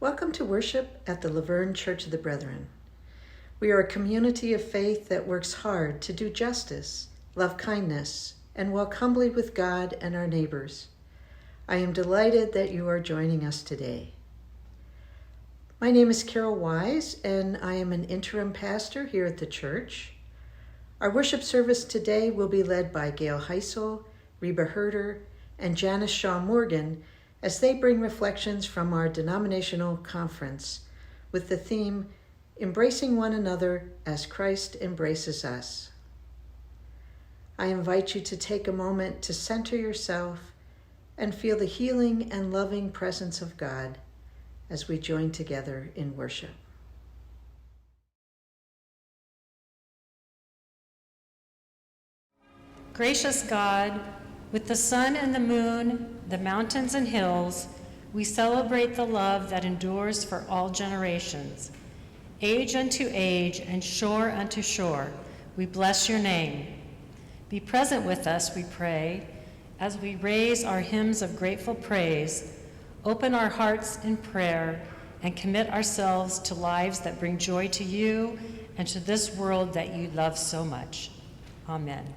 Welcome to worship at the Laverne Church of the Brethren. We are a community of faith that works hard to do justice, love kindness, and walk humbly with God and our neighbors. I am delighted that you are joining us today. My name is Carol Wise, and I am an interim pastor here at the church. Our worship service today will be led by Gail Heisel, Reba Herder, and Janice Morgan as they bring reflections from our denominational conference with the theme, Embracing One Another as Christ Embraces Us. I invite you to take a moment to center yourself and feel the healing and loving presence of God as we join together in worship. Gracious God, with the sun and the moon, the mountains and hills, we celebrate the love that endures for all generations. Age unto age and shore unto shore, we bless your name. Be present with us, we pray, as we raise our hymns of grateful praise, open our hearts in prayer, and commit ourselves to lives that bring joy to you and to this world that you love so much. Amen.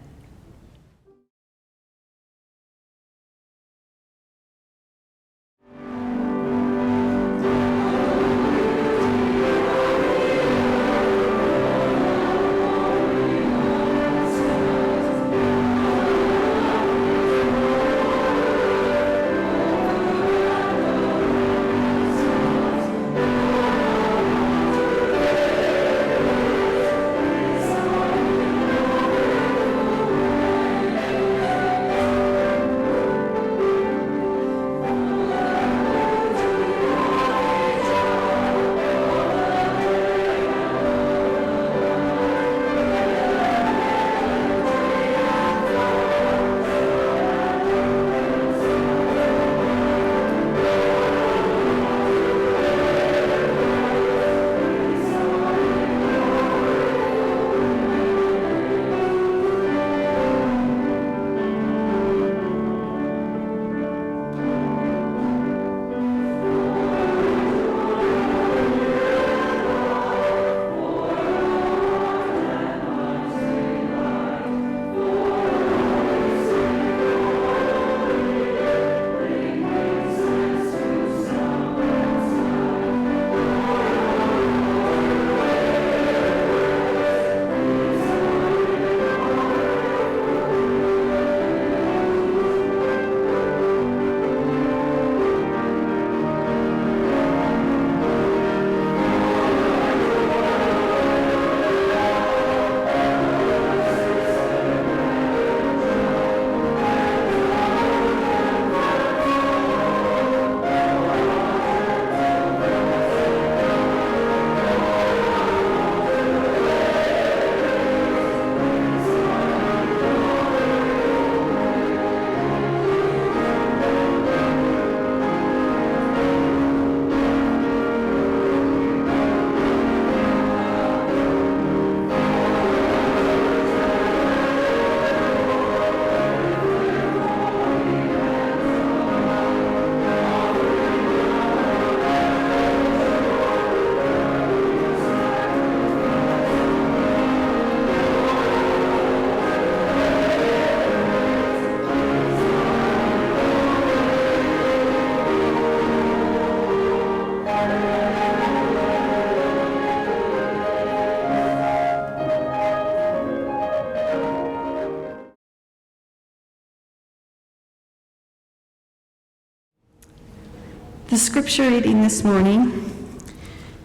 The scripture reading this morning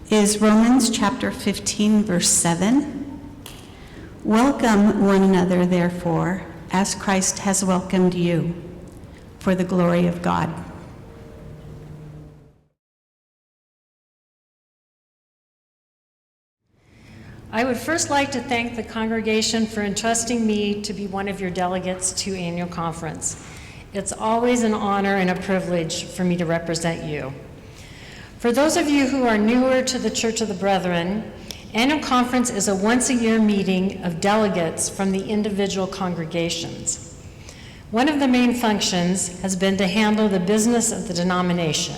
is Romans chapter 15, verse 7. Welcome one another, therefore, as Christ has welcomed you, for the glory of God. I would first like to thank the congregation for entrusting me to be one of your delegates to annual conference. It's always an honor and a privilege for me to represent you. For those of you who are newer to the Church of the Brethren, annual conference is a once-a-year meeting of delegates from the individual congregations. One of the main functions has been to handle the business of the denomination,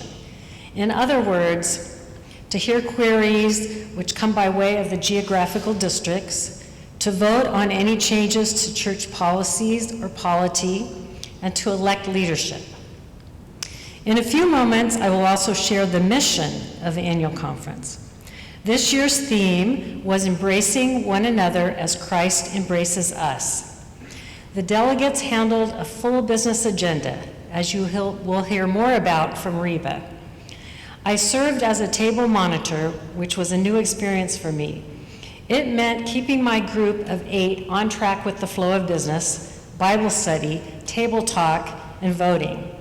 In other words, to hear queries which come by way of the geographical districts, to vote on any changes to church policies or polity, and to elect leadership. In a few moments, I will also share the mission of the annual conference. This year's theme was embracing one another as Christ embraces us. The delegates handled a full business agenda, as you will hear more about from Reba. I served as a table monitor, which was a new experience for me. It meant keeping my group of 8 on track with the flow of business, Bible study, table talk, and voting,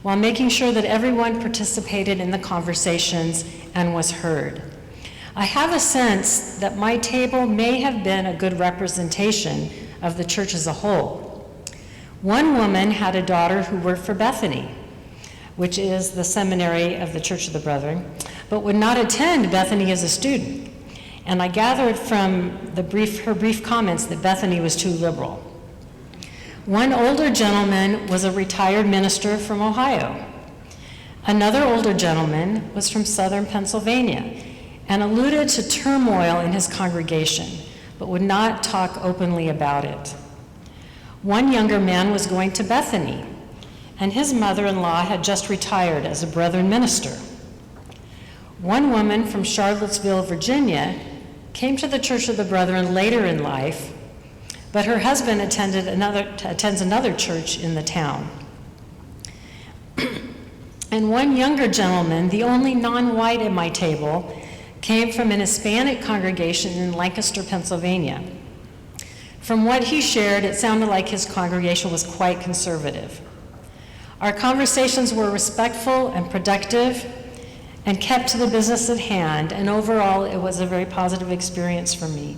while making sure that everyone participated in the conversations and was heard. I have a sense that my table may have been a good representation of the church as a whole. One woman had a daughter who worked for Bethany, which is the seminary of the Church of the Brethren, but would not attend Bethany as a student. And I gathered from her brief comments that Bethany was too liberal. One older gentleman was a retired minister from Ohio. Another older gentleman was from southern Pennsylvania and alluded to turmoil in his congregation, but would not talk openly about it. One younger man was going to Bethany, and his mother-in-law had just retired as a Brethren minister. One woman from Charlottesville, Virginia, came to the Church of the Brethren later in life, but her husband attends another church in the town. And one younger gentleman, the only non-white at my table, came from an Hispanic congregation in Lancaster, Pennsylvania. From what he shared, it sounded like his congregation was quite conservative. Our conversations were respectful and productive and kept to the business at hand, and overall, it was a very positive experience for me.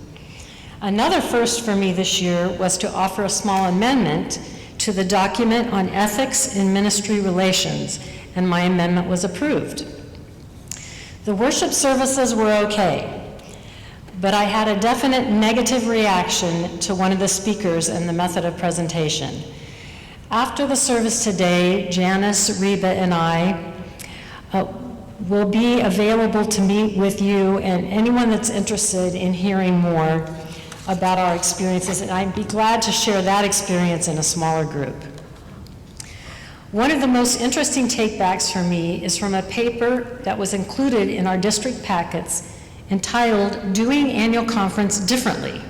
Another first for me this year was to offer a small amendment to the document on ethics in ministry relations, and my amendment was approved. The worship services were okay, but I had a definite negative reaction to one of the speakers and the method of presentation. After the service today, Janice, Reba, and I will be available to meet with you and anyone that's interested in hearing more about our experiences, and I'd be glad to share that experience in a smaller group. One of the most interesting takebacks for me is from a paper that was included in our district packets entitled Doing Annual Conference Differently.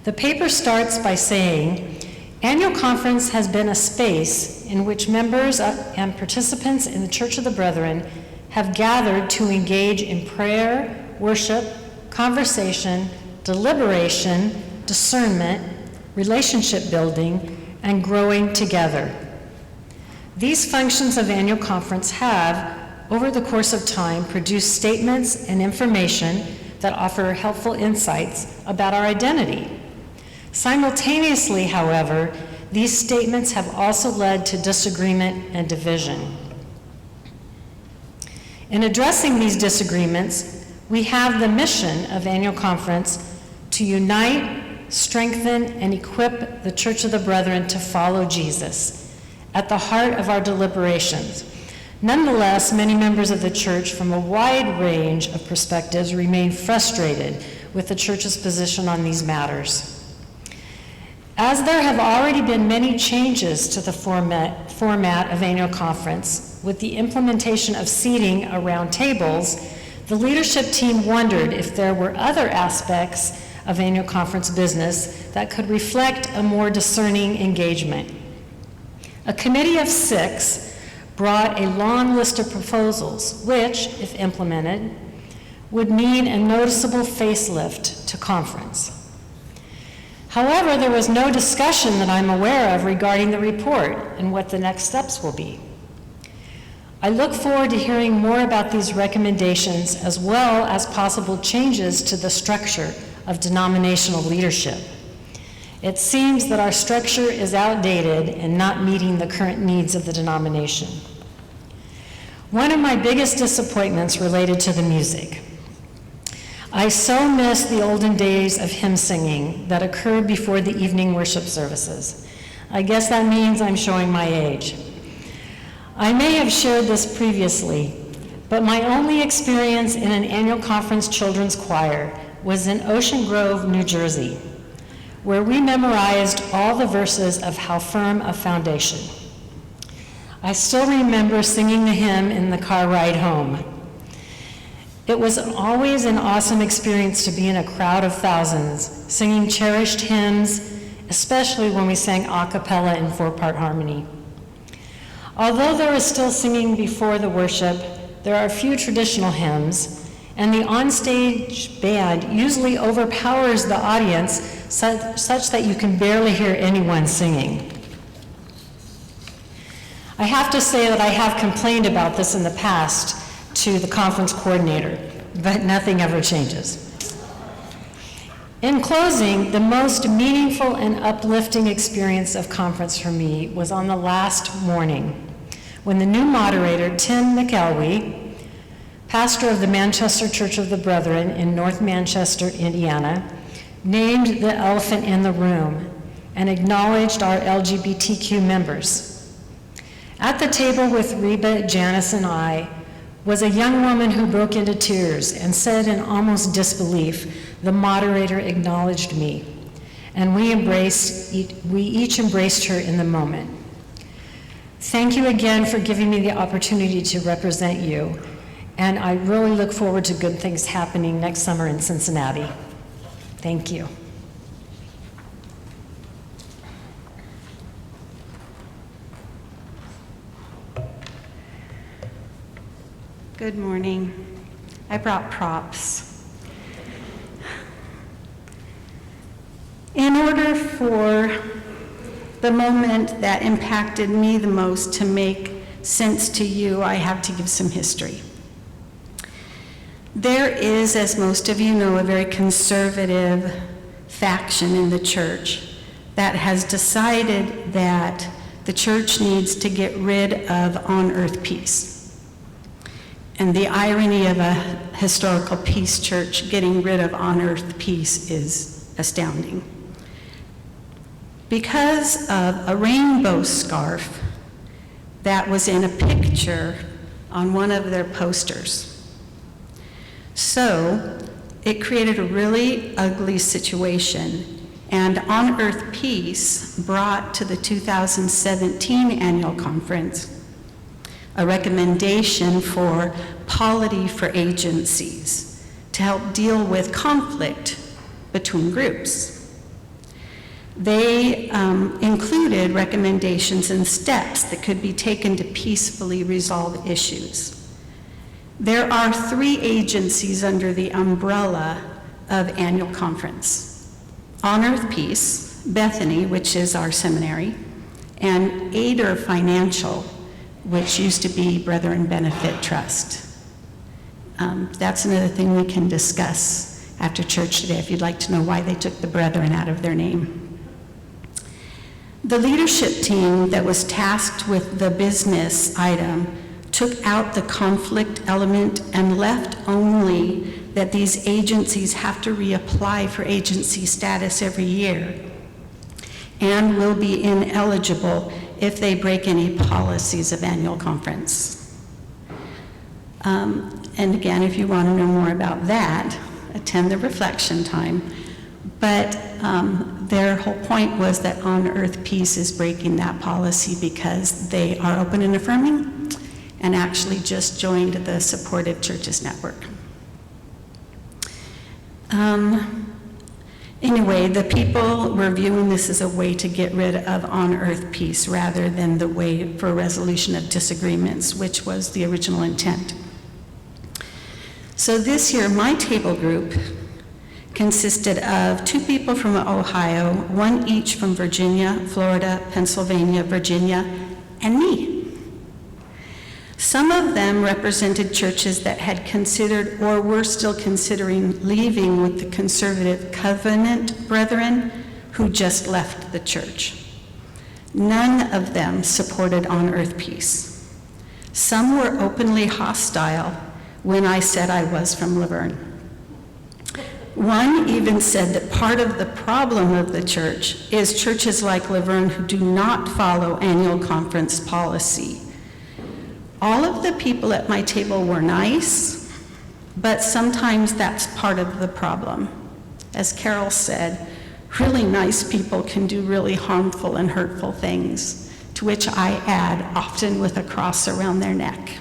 The paper starts by saying, Annual Conference has been a space in which members and participants in the Church of the Brethren have gathered to engage in prayer, worship, conversation, deliberation, discernment, relationship building, and growing together. These functions of Annual Conference have, over the course of time, produced statements and information that offer helpful insights about our identity. Simultaneously, however, these statements have also led to disagreement and division. In addressing these disagreements, we have the mission of Annual Conference to unite, strengthen, and equip the Church of the Brethren to follow Jesus at the heart of our deliberations. Nonetheless, many members of the church from a wide range of perspectives remain frustrated with the church's position on these matters. As there have already been many changes to the format of Annual Conference, with the implementation of seating around tables, the leadership team wondered if there were other aspects of Annual Conference business that could reflect a more discerning engagement. A committee of 6 brought a long list of proposals, which, if implemented, would mean a noticeable facelift to conference. However, there was no discussion that I'm aware of regarding the report and what the next steps will be. I look forward to hearing more about these recommendations as well as possible changes to the structure of denominational leadership. It seems that our structure is outdated and not meeting the current needs of the denomination. One of my biggest disappointments related to the music. I so miss the olden days of hymn singing that occurred before the evening worship services. I guess that means I'm showing my age. I may have shared this previously, But my only experience in an annual conference children's choir was in Ocean Grove, New Jersey, where we memorized all the verses of How Firm a Foundation. I still remember singing the hymn in the car ride home. It was always an awesome experience to be in a crowd of thousands, singing cherished hymns, especially when we sang a cappella in 4-part harmony. Although there is still singing before the worship, there are a few traditional hymns, and the onstage band usually overpowers the audience such that you can barely hear anyone singing. I have to say that I have complained about this in the past to the conference coordinator, but nothing ever changes. In closing, the most meaningful and uplifting experience of conference for me was on the last morning, when the new moderator, Tim McElwee, pastor of the Manchester Church of the Brethren in North Manchester, Indiana, named the elephant in the room and acknowledged our LGBTQ members. At the table with Reba, Janice, and I was a young woman who broke into tears and said in almost disbelief, "The moderator acknowledged me," and we each embraced her in the moment. Thank you again for giving me the opportunity to represent you, and I really look forward to good things happening next summer in Cincinnati. Thank you. Good morning. I brought props. In order for the moment that impacted me the most to make sense to you, I have to give some history. There is, as most of you know, a very conservative faction in the church that has decided that the church needs to get rid of on-earth peace. And the irony of a historical peace church getting rid of on-earth peace is astounding. Because of a rainbow scarf that was in a picture on one of their posters. So it created a really ugly situation, and on-earth peace brought to the 2017 annual conference a recommendation for polity for agencies to help deal with conflict between groups. They included recommendations and steps that could be taken to peacefully resolve issues. There are 3 agencies under the umbrella of annual conference: On Earth Peace, Bethany, which is our seminary, and Aider Financial, which used to be Brethren Benefit Trust. That's another thing we can discuss after church today if you'd like to know why they took the Brethren out of their name. The leadership team that was tasked with the business item took out the conflict element and left only that these agencies have to reapply for agency status every year and will be ineligible if they break any policies of annual conference. And again, if you want to know more about that, attend the reflection time. But their whole point was that On Earth Peace is breaking that policy because they are open and affirming and actually just joined the Supportive Churches Network. Anyway, the people were viewing this as a way to get rid of on-earth peace rather than the way for resolution of disagreements, which was the original intent. So this year, my table group consisted of 2 people from Ohio, 1 each from Virginia, Florida, Pennsylvania, Virginia, and me. Some of them represented churches that had considered or were still considering leaving with the conservative Covenant Brethren who just left the church. None of them supported on-earth peace. Some were openly hostile when I said I was from Laverne. One even said that part of the problem of the church is churches like Laverne who do not follow annual conference policy All of the people at my table were nice, but sometimes that's part of the problem. As Carol said, really nice people can do really harmful and hurtful things, to which I add, often with a cross around their neck.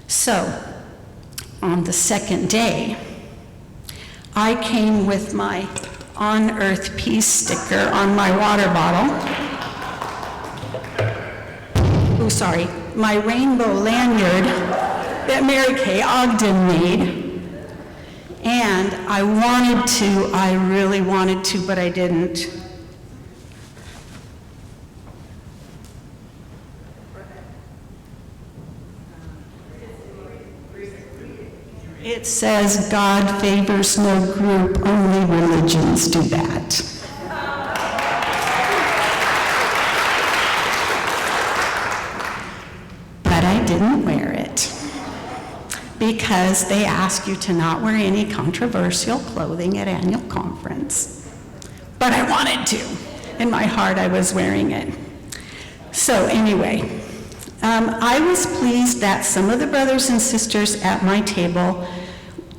So, on the second day, I came with my On Earth Peace sticker on my water bottle. My rainbow lanyard that Mary Kay Ogden made. And I really wanted to, but I didn't. It says, God favors no group, only religions do that. But I didn't wear it because they ask you to not wear any controversial clothing at annual conference. But I wanted to. In my heart, I was wearing it. So anyway, I was pleased that some of the brothers and sisters at my table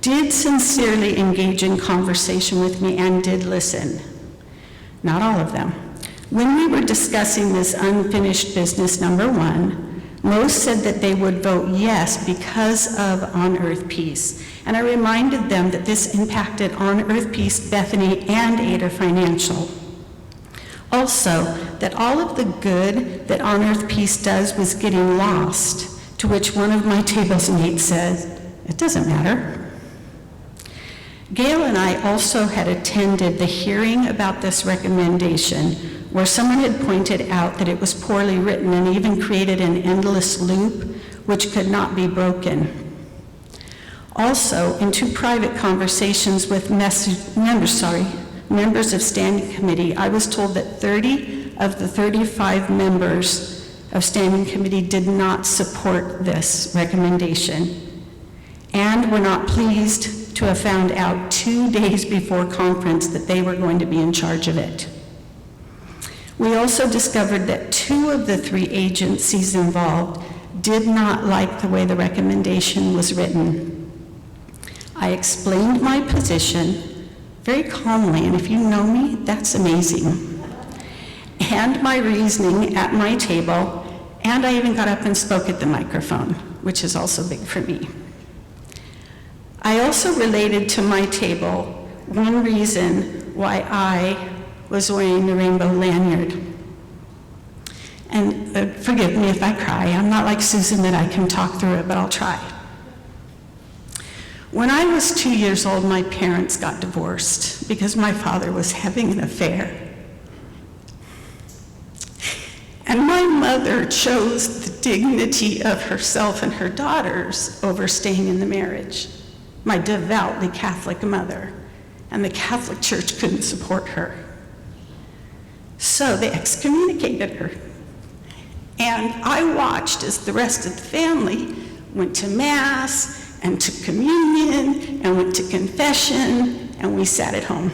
did sincerely engage in conversation with me and did listen. Not all of them. When we were discussing this unfinished business number 1, most said that they would vote yes because of On Earth Peace. And I reminded them that this impacted On Earth Peace, Bethany, and Ada Financial. Also, that all of the good that On Earth Peace does was getting lost, to which one of my table's mates says, it doesn't matter. Gail and I also had attended the hearing about this recommendation, where someone had pointed out that it was poorly written and even created an endless loop which could not be broken. Also, in 2 private conversations with members of Standing Committee, I was told that 30 of the 35 members of Standing Committee did not support this recommendation and were not pleased to have found out 2 days before conference that they were going to be in charge of it. We also discovered that 2 of the 3 agencies involved did not like the way the recommendation was written. I explained my position very calmly, and if you know me, that's amazing, and my reasoning at my table, and I even got up and spoke at the microphone, which is also big for me. I also related to my table one reason why I was wearing the rainbow lanyard. And forgive me if I cry. I'm not like Susan that I can talk through it, but I'll try. When I was 2 years old, my parents got divorced because my father was having an affair. And my mother chose the dignity of herself and her daughters over staying in the marriage. My devoutly Catholic mother, and the Catholic Church couldn't support her. So they excommunicated her. And I watched as the rest of the family went to Mass and to communion and went to confession, and we sat at home.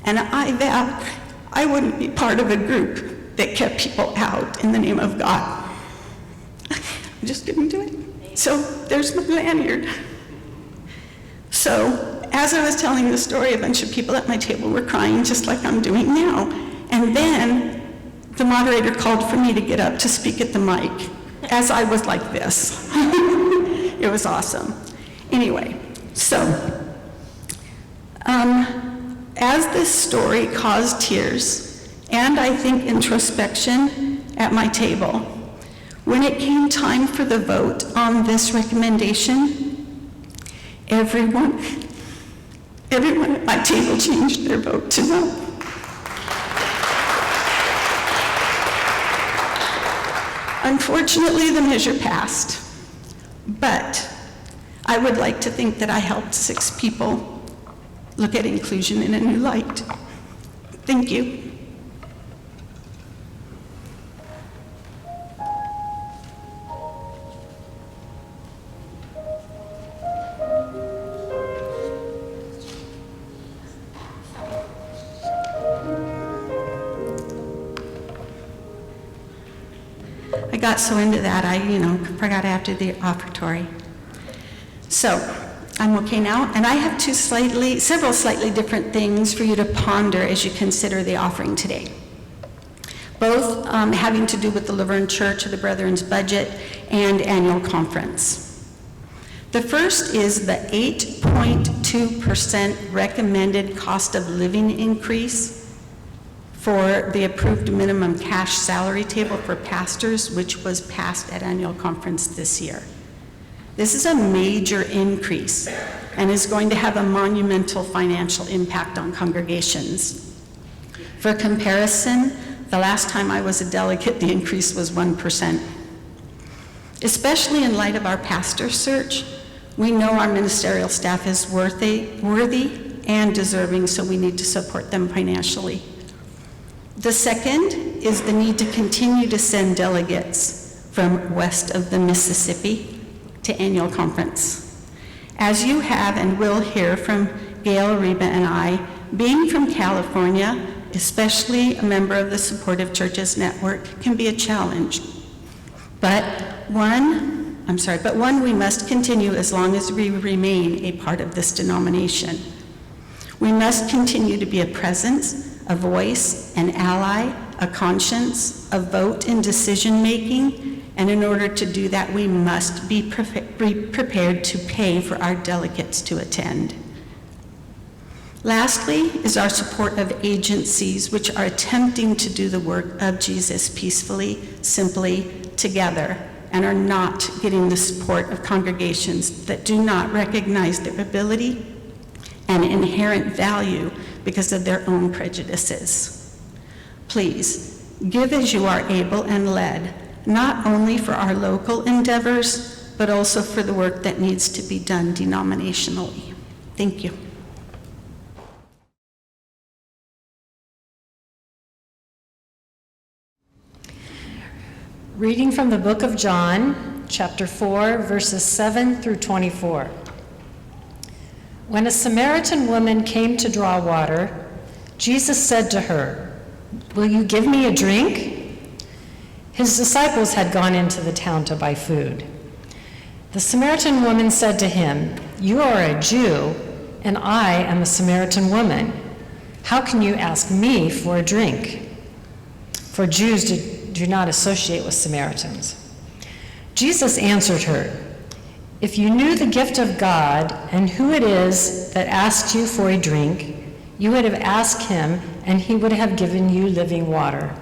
And I vowed I wouldn't be part of a group that kept people out in the name of God. I just didn't do it. So there's my lanyard. So as I was telling the story, a bunch of people at my table were crying just like I'm doing now. And then the moderator called for me to get up to speak at the mic as I was like this. It was awesome. Anyway, so as this story caused tears and I think introspection at my table, when it came time for the vote on this recommendation, everyone at my table changed their vote to no. Unfortunately, the measure passed, but I would like to think that I helped 6 people look at inclusion in a new light. Thank you. I got so into that, I forgot after the offertory. So, I'm okay now, and I have several slightly different things for you to ponder as you consider the offering today. Both having to do with the Laverne Church of the Brethren's budget and annual conference. The first is the 8.2% recommended cost of living increase for the approved minimum cash salary table for pastors, which was passed at annual conference this year. This is a major increase and is going to have a monumental financial impact on congregations. For comparison, the last time I was a delegate, the increase was 1%. Especially in light of our pastor search, we know our ministerial staff is worthy and deserving, so we need to support them financially. The second is the need to continue to send delegates from west of the Mississippi to annual conference. As you have and will hear from Gail, Reba, and I, being from California, especially a member of the Supportive Churches Network, can be a challenge. But one we must continue as long as we remain a part of this denomination. We must continue to be a presence, a voice, an ally, a conscience, a vote in decision-making, and in order to do that, we must be prepared to pay for our delegates to attend. Lastly is our support of agencies which are attempting to do the work of Jesus peacefully, simply, together, and are not getting the support of congregations that do not recognize their ability and inherent value because of their own prejudices. Please, give as you are able and led, not only for our local endeavors, but also for the work that needs to be done denominationally. Thank you. Reading from the book of John, chapter 4, verses 7 through 24. When a Samaritan woman came to draw water, Jesus said to her, "Will you give me a drink?" His disciples had gone into the town to buy food. The Samaritan woman said to him, "You are a Jew, and I am a Samaritan woman. How can you ask me for a drink?" For Jews do not associate with Samaritans. Jesus answered her, "If you knew the gift of God and who it is that asks you for a drink, you would have asked him, and he would have given you living water."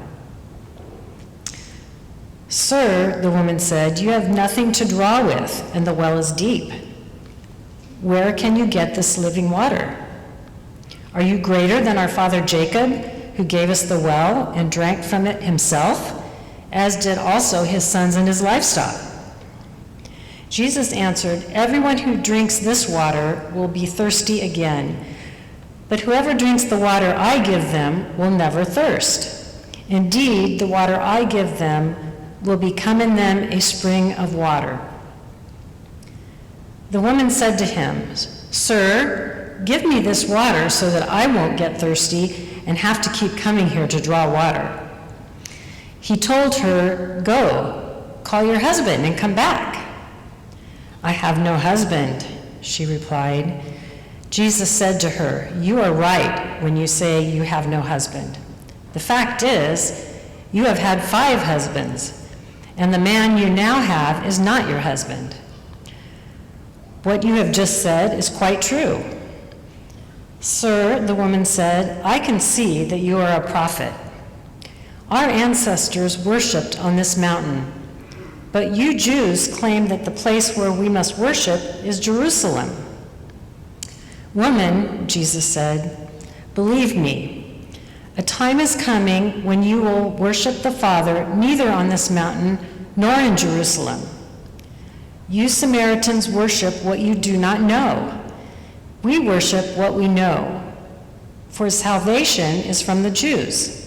"Sir," the woman said, "you have nothing to draw with, and the well is deep. Where can you get this living water? Are you greater than our father Jacob, who gave us the well and drank from it himself, as did also his sons and his livestock?" Jesus answered, "Everyone who drinks this water will be thirsty again, but whoever drinks the water I give them will never thirst. Indeed, the water I give them will become in them a spring of water." The woman said to him, "Sir, give me this water so that I won't get thirsty and have to keep coming here to draw water." He told her, "Go, call your husband and come back." "I have no husband," she replied. Jesus said to her, "You are right when you say you have no husband. The fact is, you have had 5 husbands, and the man you now have is not your husband. What you have just said is quite true." "Sir," the woman said, "I can see that you are a prophet. Our ancestors worshipped on this mountain, but you Jews claim that the place where we must worship is Jerusalem." "Woman," Jesus said, "believe me, a time is coming when you will worship the Father neither on this mountain nor in Jerusalem. You Samaritans worship what you do not know. We worship what we know, for salvation is from the Jews.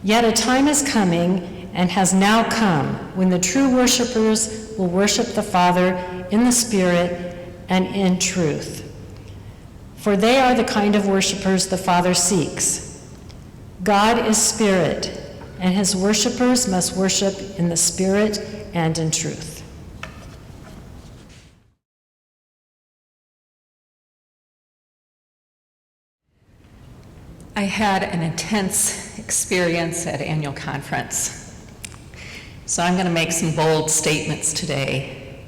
Yet a time is coming and has now come when the true worshipers will worship the Father in the Spirit and in truth. For they are the kind of worshipers the Father seeks. God is Spirit, and his worshipers must worship in the Spirit and in truth. I had an intense experience at annual conference, so I'm going to make some bold statements today.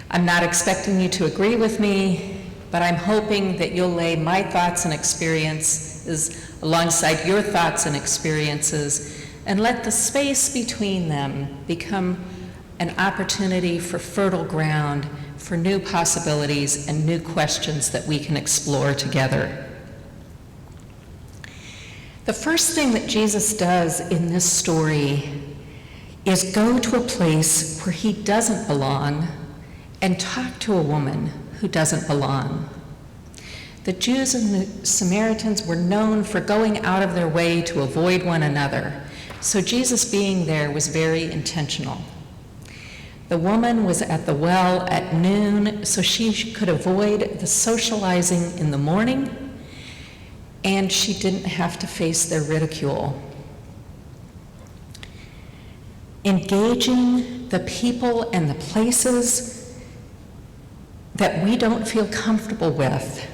I'm not expecting you to agree with me, but I'm hoping that you'll lay my thoughts and experiences alongside your thoughts and experiences and let the space between them become an opportunity for fertile ground for new possibilities and new questions that we can explore together. The first thing that Jesus does in this story is go to a place where he doesn't belong and talk to a woman who doesn't belong. The Jews and the Samaritans were known for going out of their way to avoid one another, so Jesus being there was very intentional. The woman was at the well at noon so she could avoid the socializing in the morning, and she didn't have to face their ridicule. Engaging the people and the places that we don't feel comfortable with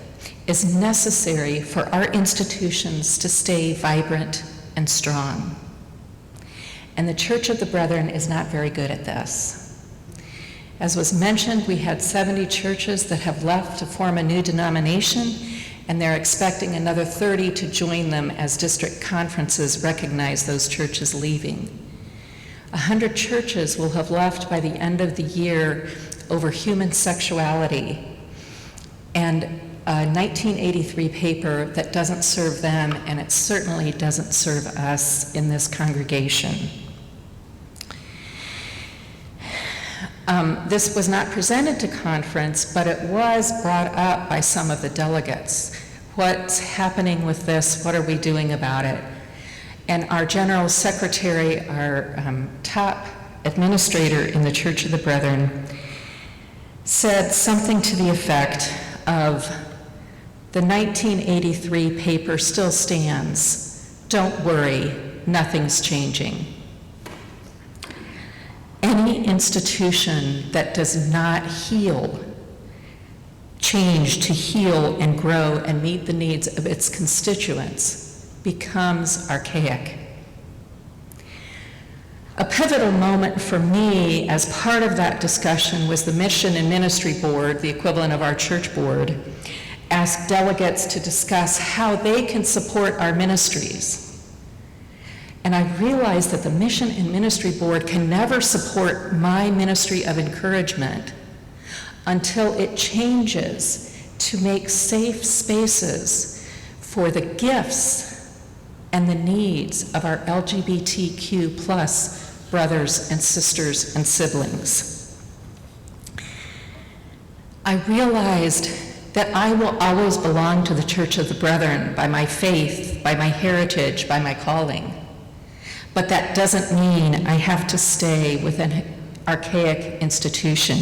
is necessary for our institutions to stay vibrant and strong. And the Church of the Brethren is not very good at this. As was mentioned, we had 70 churches that have left to form a new denomination, and they're expecting another 30 to join them as district conferences recognize those churches leaving. 100 churches will have left by the end of the year over human sexuality, and a 1983 paper that doesn't serve them, and it certainly doesn't serve us in this congregation. This was not presented to conference, but it was brought up by some of the delegates. What's happening with this? What are we doing about it? And our general secretary, our top administrator in the Church of the Brethren, said something to the effect of, the 1983 paper still stands. Don't worry, nothing's changing. Any institution that does not change to heal and grow and meet the needs of its constituents becomes archaic. A pivotal moment for me as part of that discussion was the Mission and Ministry Board, the equivalent of our church board, asked delegates to discuss how they can support our ministries. And I realized that the Mission and Ministry Board can never support my ministry of encouragement until it changes to make safe spaces for the gifts and the needs of our LGBTQ plus brothers and sisters and siblings. I realized that I will always belong to the Church of the Brethren by my faith, by my heritage, by my calling. But that doesn't mean I have to stay with an archaic institution.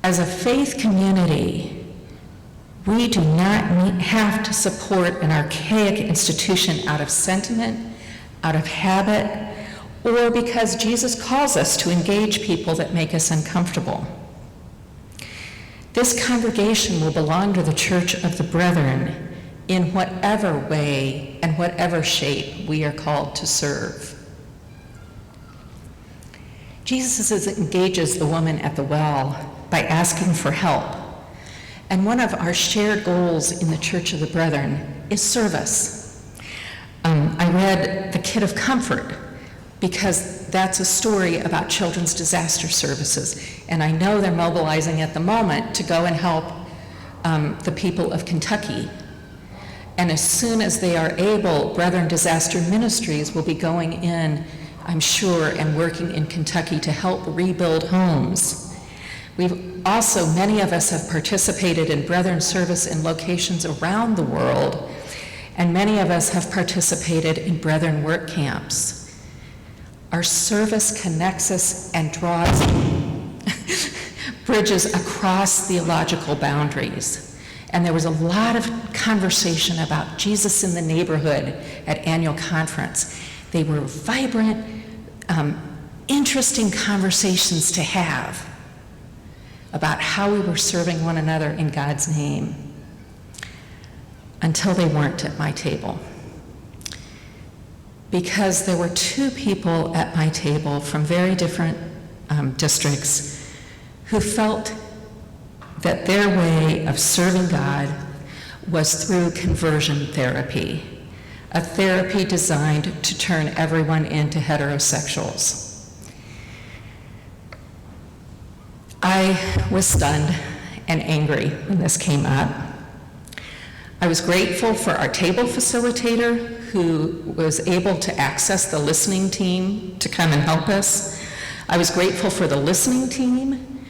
As a faith community, we do not have to support an archaic institution out of sentiment, out of habit, or because Jesus calls us to engage people that make us uncomfortable. This congregation will belong to the Church of the Brethren in whatever way and whatever shape we are called to serve. Jesus engages the woman at the well by asking for help. And one of our shared goals in the Church of the Brethren is service. I read The Kit of Comfort because that's a story about children's disaster services. And I know they're mobilizing at the moment to go and help the people of Kentucky. And as soon as they are able, Brethren Disaster Ministries will be going in, I'm sure, and working in Kentucky to help rebuild homes. We've also, many of us have participated in Brethren service in locations around the world, and many of us have participated in Brethren work camps. Our service connects us and draws bridges across theological boundaries. And there was a lot of conversation about Jesus in the neighborhood at annual conference. They were vibrant, interesting conversations to have about how we were serving one another in God's name, until they weren't at my table. Because there were two people at my table from very different districts who felt that their way of serving God was through conversion therapy, a therapy designed to turn everyone into heterosexuals. I was stunned and angry when this came up. I was grateful for our table facilitator who was able to access the listening team to come and help us. I was grateful for the listening team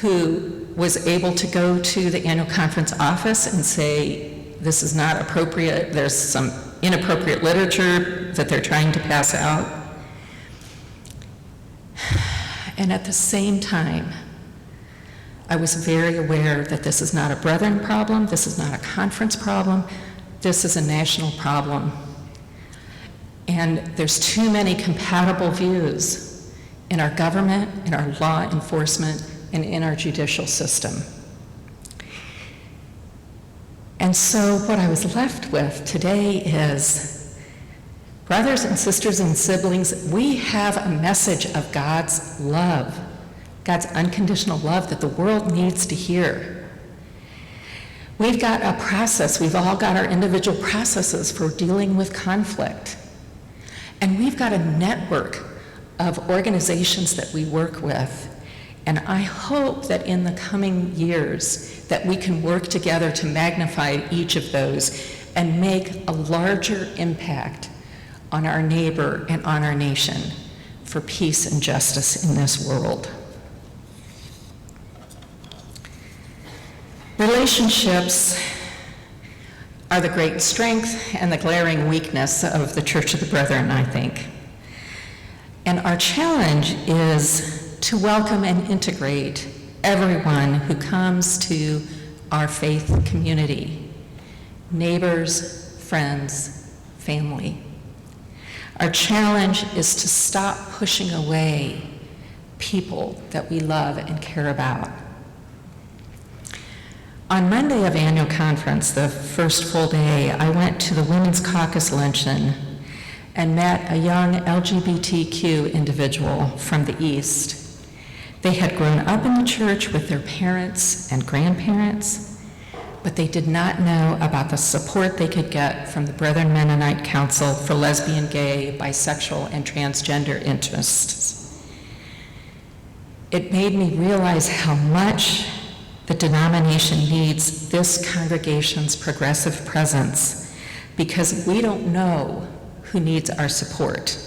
who was able to go to the annual conference office and say, this is not appropriate, there's some inappropriate literature that they're trying to pass out. And at the same time, I was very aware that this is not a brethren problem, this is not a conference problem, this is a national problem. And there's too many compatible views in our government, in our law enforcement, and in our judicial system. And so what I was left with today is, brothers and sisters and siblings, we have a message of God's love, God's unconditional love that the world needs to hear. We've got a process, we've all got our individual processes for dealing with conflict. And we've got a network of organizations that we work with. And I hope that in the coming years that we can work together to magnify each of those and make a larger impact on our neighbor and on our nation for peace and justice in this world. Relationships are the great strength and the glaring weakness of the Church of the Brethren, I think. And our challenge is to welcome and integrate everyone who comes to our faith community, neighbors, friends, family. Our challenge is to stop pushing away people that we love and care about. On Monday of annual conference, the first full day, I went to the Women's Caucus luncheon and met a young LGBTQ individual from the East. They had grown up in the church with their parents and grandparents, but they did not know about the support they could get from the Brethren Mennonite Council for Lesbian, Gay, Bisexual, and Transgender Interests. It made me realize how much the denomination needs this congregation's progressive presence, because we don't know who needs our support.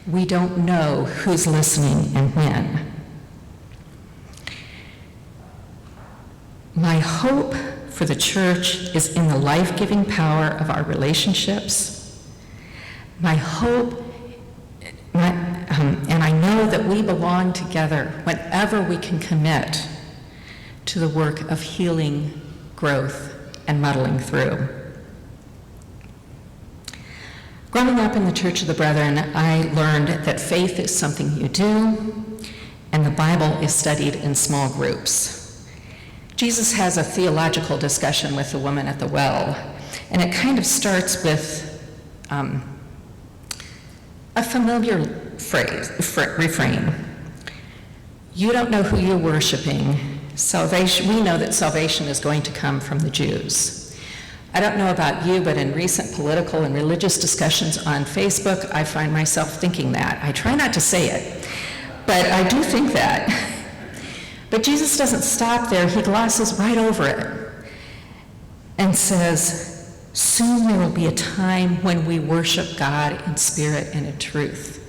We don't know who's listening and when. My hope for the church is in the life-giving power of our relationships. My hope, and I know that we belong together whenever we can commit to the work of healing, growth, and muddling through. Growing up in the Church of the Brethren, I learned that faith is something you do, and the Bible is studied in small groups. Jesus has a theological discussion with the woman at the well, and it kind of starts with a familiar refrain. You don't know who you're worshiping. Salvation, we know that salvation is going to come from the Jews. I don't know about you, but in recent political and religious discussions on Facebook, I find myself thinking that. I try not to say it, but I do think that. But Jesus doesn't stop there. He glosses right over it and says, soon there will be a time when we worship God in spirit and in truth.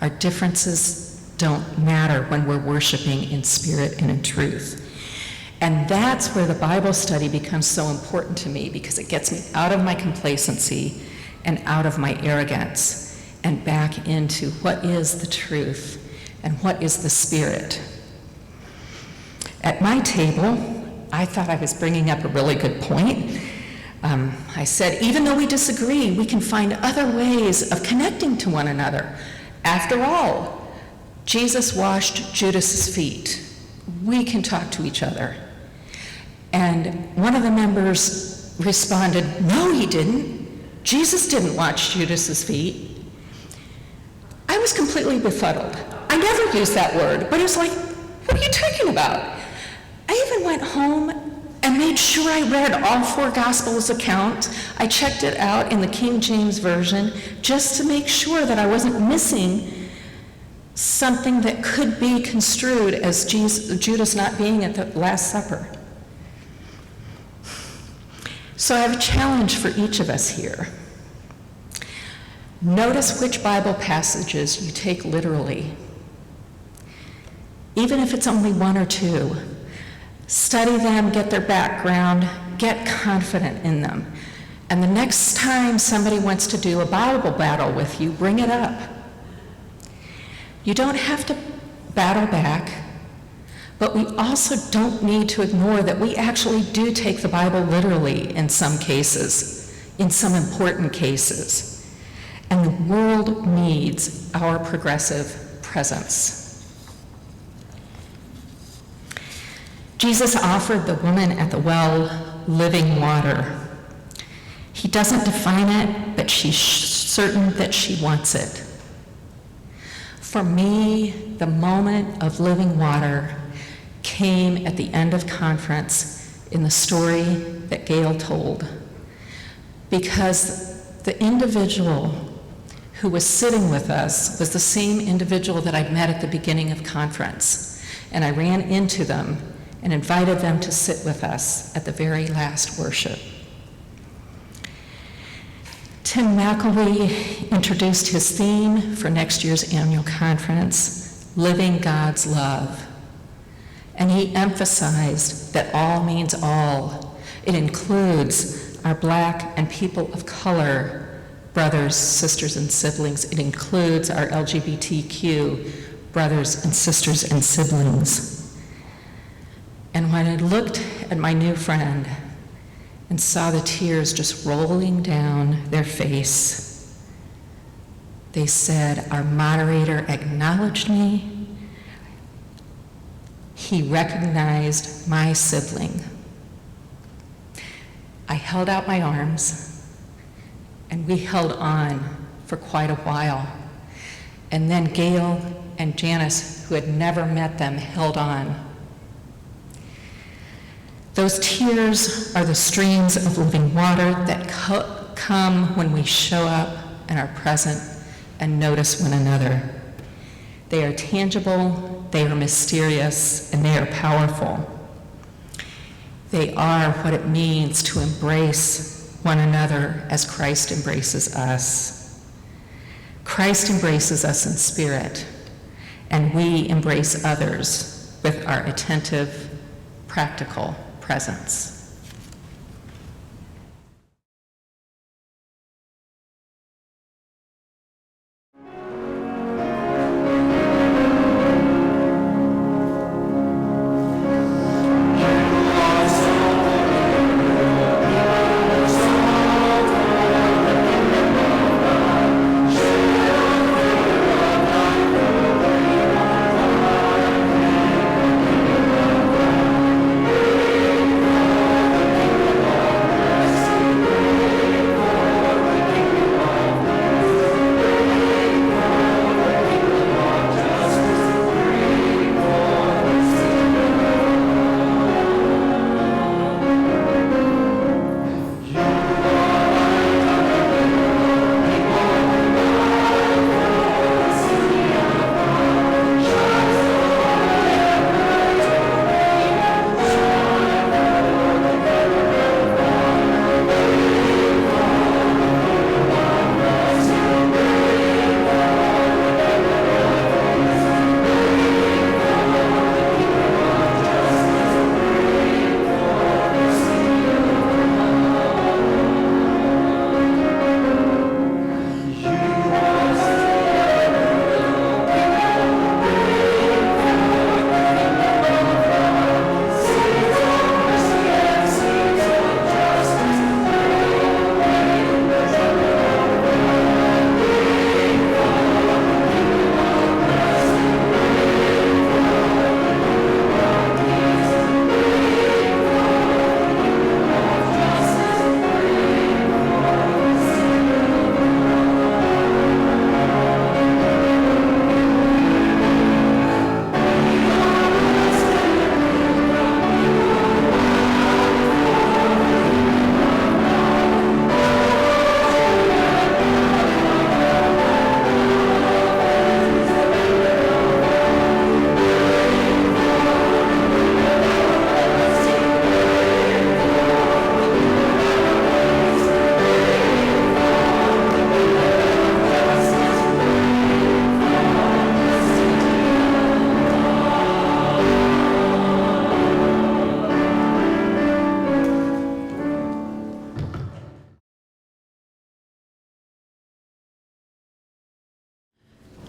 Our differences don't matter when we're worshiping in spirit and in truth. And that's where the Bible study becomes so important to me, because it gets me out of my complacency and out of my arrogance and back into what is the truth and what is the spirit. At my table, I thought I was bringing up a really good point. I said, even though we disagree, we can find other ways of connecting to one another. After all, Jesus washed Judas's feet. We can talk to each other. And one of the members responded, no, he didn't. Jesus didn't wash Judas's feet. I was completely befuddled. I never used that word, but it was like, what are you talking about? I even went home and made sure I read all 4 Gospels account. I checked it out in the King James Version just to make sure that I wasn't missing something that could be construed as Judas not being at the Last Supper. So I have a challenge for each of us here. Notice which Bible passages you take literally. Even if it's only 1 or 2, study them, get their background, get confident in them. And the next time somebody wants to do a Bible battle with you, bring it up. You don't have to battle back, but we also don't need to ignore that we actually do take the Bible literally in some cases, in some important cases. And the world needs our progressive presence. Jesus offered the woman at the well living water. He doesn't define it, but she's certain that she wants it. For me, the moment of living water came at the end of conference in the story that Gail told, because the individual who was sitting with us was the same individual that I'd met at the beginning of conference, and I ran into them and invited them to sit with us at the very last worship. Tim McElwee introduced his theme for next year's annual conference, Living God's Love. And he emphasized that all means all. It includes our Black and people of color brothers, sisters, and siblings. It includes our LGBTQ brothers and sisters and siblings. And when I looked at my new friend and saw the tears just rolling down their face, they said, our moderator acknowledged me. He recognized my sibling. I held out my arms, and we held on for quite a while. And then Gail and Janice, who had never met them, held on. Those tears are the streams of living water that come when we show up and are present and notice one another. They are tangible, they are mysterious, and they are powerful. They are what it means to embrace one another as Christ embraces us. Christ embraces us in spirit, and we embrace others with our attentive, practical presence.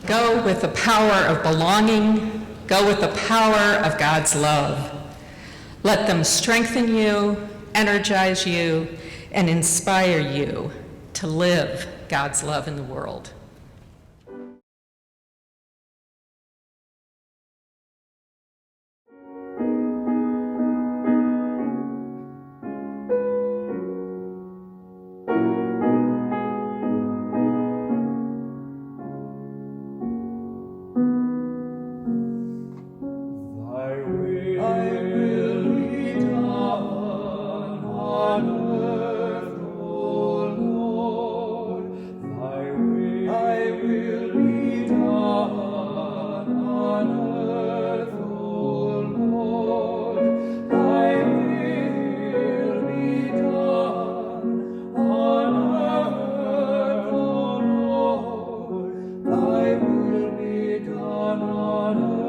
Go with the power of belonging. Go with the power of God's love. Let them strengthen you, energize you, and inspire you to live God's love in the world. On earth